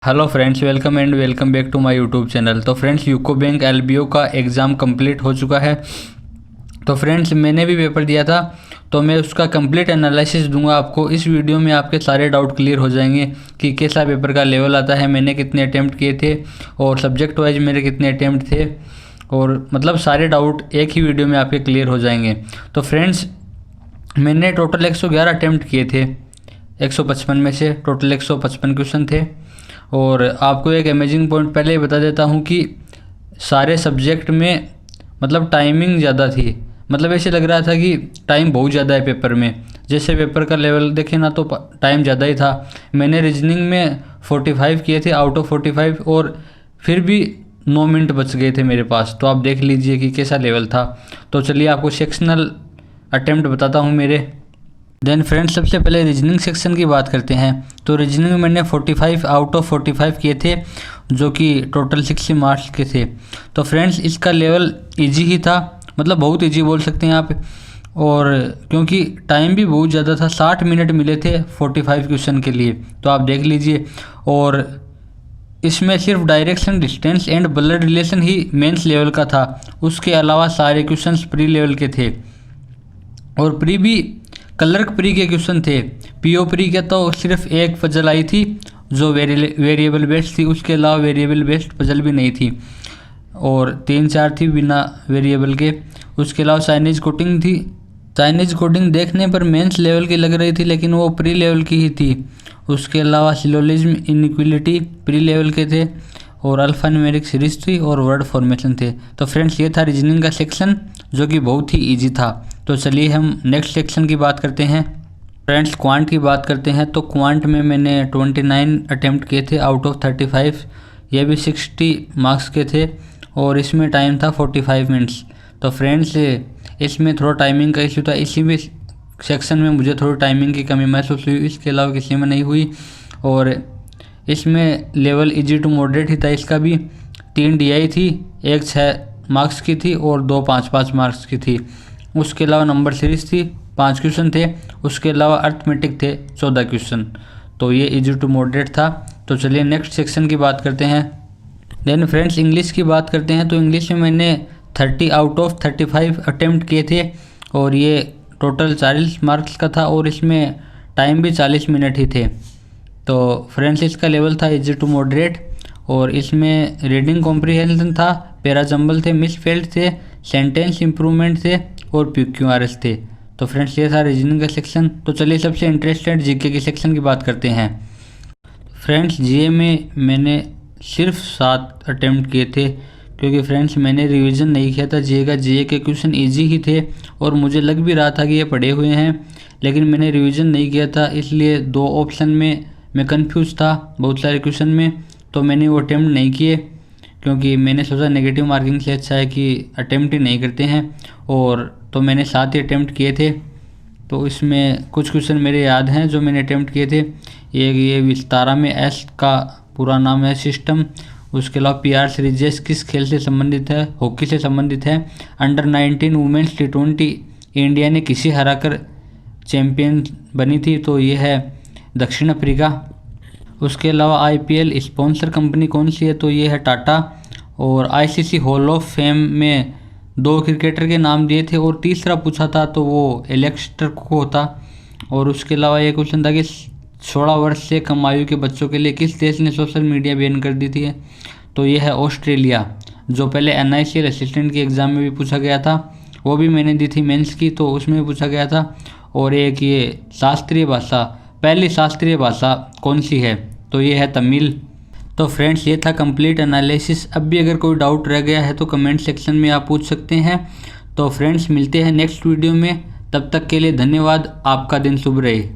Hello friends, welcome back to my YouTube channel. तो friends, UCO Bank LBO का exam complete हो चुका है। तो फ्रेंड्स, मैंने भी पेपर दिया था, तो मैं उसका कंप्लीट एनालिसिस दूंगा आपको। इस वीडियो में आपके सारे डाउट क्लियर हो जाएंगे कि कैसा पेपर का लेवल आता है, मैंने कितने अटैम्प्ट किए थे और सब्जेक्ट वाइज मेरे कितने अटैम्प्ट थे, और मतलब सारे डाउट एक ही वीडियो में आपके क्लियर हो जाएंगे। तो फ्रेंड्स, मैंने टोटल 111 अटैम्प्ट किए थे। 155 में से टोटल 155 क्वेश्चन थे। और आपको एक अमेजिंग पॉइंट पहले ही बता देता हूँ कि सारे सब्जेक्ट में मतलब टाइमिंग ज़्यादा थी। मतलब ऐसे लग रहा था कि टाइम बहुत ज़्यादा है पेपर में। जैसे पेपर का लेवल देखे ना तो टाइम ज़्यादा ही था। मैंने रीजनिंग में 45 किए थे आउट ऑफ 45, और फिर भी 9 मिनट बच गए थे मेरे पास। तो आप देख लीजिए कि कैसा लेवल था। तो चलिए आपको सेक्शनल अटेम्प्ट बताता हूँ मेरे। देन फ्रेंड्स, सबसे पहले रीजनिंग सेक्शन की बात करते हैं। तो रीजनिंग में मैंने 45 आउट ऑफ 45 किए थे, जो कि टोटल 60 मार्क्स के थे। तो फ्रेंड्स, इसका लेवल इजी ही था, मतलब बहुत इजी बोल सकते हैं आप। और क्योंकि टाइम भी बहुत ज़्यादा था, 60 मिनट मिले थे 45 क्वेश्चन के लिए, तो आप देख लीजिए। और इसमें सिर्फ direction, distance and blood relation ही मेंस लेवल का था। उसके अलावा सारे क्वेश्चंस प्री लेवल के थे, और प्री भी क्लर्क प्री के क्वेश्चन थे। पीओ प्री के तो सिर्फ एक पजल आई थी जो वेरिएबल बेस्ड थी, उसके अलावा वेरिएबल बेस्ड पजल भी नहीं थी, और 3-4 थी बिना वेरिएबल के। उसके अलावा चाइनीज कोडिंग थी। चाइनीज कोडिंग देखने पर मेंस लेवल की लग रही थी, लेकिन वो प्री लेवल की ही थी। उसके अलावा सिलोजिज्म, इनइक्वालिटी प्री लेवल के थे, और अल्फा न्यूमेरिक सीरीज थी, और वर्ड फॉर्मेशन थे। तो फ्रेंड्स, ये था रीजनिंग का सेक्शन, जो कि बहुत ही इजी था। तो चलिए हम नेक्स्ट सेक्शन की बात करते हैं। फ्रेंड्स, क्वांट की बात करते हैं। तो क्वांट में मैंने 29 अटैम्प्ट किए थे आउट ऑफ 35। ये भी 60 मार्क्स के थे, और इसमें टाइम था 45 मिनट्स। तो फ्रेंड्स, इसमें थोड़ा टाइमिंग का इशू था, इसी भी सेक्शन में मुझे थोड़ी टाइमिंग की कमी महसूस हुई, इसके अलावा किसी में नहीं हुई। और इसमें लेवल इजी टू मॉडरेट ही था। इसका भी 3 DI थी, एक 6 मार्क्स की थी और 2 5-5 मार्क्स की थी। उसके अलावा नंबर सीरीज थी, 5 क्वेश्चन थे। उसके अलावा अर्थमेटिक थे 14 क्वेश्चन। तो ये इजी टू मॉडरेट था। तो चलिए नेक्स्ट सेक्शन की बात करते हैं। देन फ्रेंड्स, इंग्लिश की बात करते हैं। तो इंग्लिश में मैंने 30 आउट ऑफ 35 अटैम्प्ट किए थे, और ये टोटल 40 मार्क्स का था, और इसमें टाइम भी 40 मिनट ही थे। तो फ्रेंड्स, इसका लेवल था इजी टू मॉडरेट, और इसमें रीडिंग कॉम्प्रिहेंशन था, पैराजम्बल थे, मिसफेल्ड थे, सेंटेंस इंप्रूवमेंट थे, और PQRS थे। तो फ्रेंड्स, ये था रीजनिंग का सेक्शन। तो चलिए सबसे इंटरेस्टेड जीके के सेक्शन की बात करते हैं। फ्रेंड्स, जीए में मैंने सिर्फ 7 अटैम्प्ट किए थे, क्योंकि फ्रेंड्स मैंने रिवीजन नहीं किया था जीए का। जीए के क्वेश्चन इजी ही थे, और मुझे लग भी रहा था कि ये पढ़े हुए हैं, लेकिन मैंने रिवीजन नहीं किया था, इसलिए 2 ऑप्शन में मैं कंफ्यूज था बहुत सारे क्वेश्चन में। तो मैंने वो अटैम्प्ट नहीं किए, क्योंकि मैंने सोचा नेगेटिव मार्किंग से अच्छा है कि अटैम्प्ट ही नहीं करते हैं। और तो मैंने 7 ही अटैम्प्ट किए थे। तो इसमें कुछ क्वेश्चन मेरे याद हैं जो मैंने अटैम्प्ट किए थे। ये विस्तारा में एस का पूरा नाम है सिस्टम। उसके अलावा PR सीरीजेस किस खेल से संबंधित है? हॉकी से संबंधित है। अंडर 19 वुमेंस T20 इंडिया ने किसे हराकर चैम्पियन बनी थी? तो ये है दक्षिण अफ्रीका। उसके अलावा IPL स्पॉन्सर कंपनी कौन सी है? तो ये है टाटा। और ICC हॉल ऑफ फेम में 2 क्रिकेटर के नाम दिए थे, और तीसरा पूछा था तो वो एलेक्स टर्को होता। और उसके अलावा ये क्वेश्चन था कि 16 वर्ष से कम आयु के बच्चों के लिए किस देश ने सोशल मीडिया बैन कर दी थी? तो ये है ऑस्ट्रेलिया, जो पहले NICL असिस्टेंट की एग्ज़ाम में भी पूछा गया था। वो भी मैंने दी थी मेंस की, तो उसमें भी पूछा गया था। और एक ये शास्त्रीय भाषा, पहली शास्त्रीय भाषा कौन सी है? तो ये है तमिल। तो फ्रेंड्स, ये था कंप्लीट एनालिसिस। अब भी अगर कोई डाउट रह गया है तो कमेंट सेक्शन में आप पूछ सकते हैं। तो फ्रेंड्स, मिलते हैं नेक्स्ट वीडियो में। तब तक के लिए धन्यवाद। आपका दिन शुभ रहे।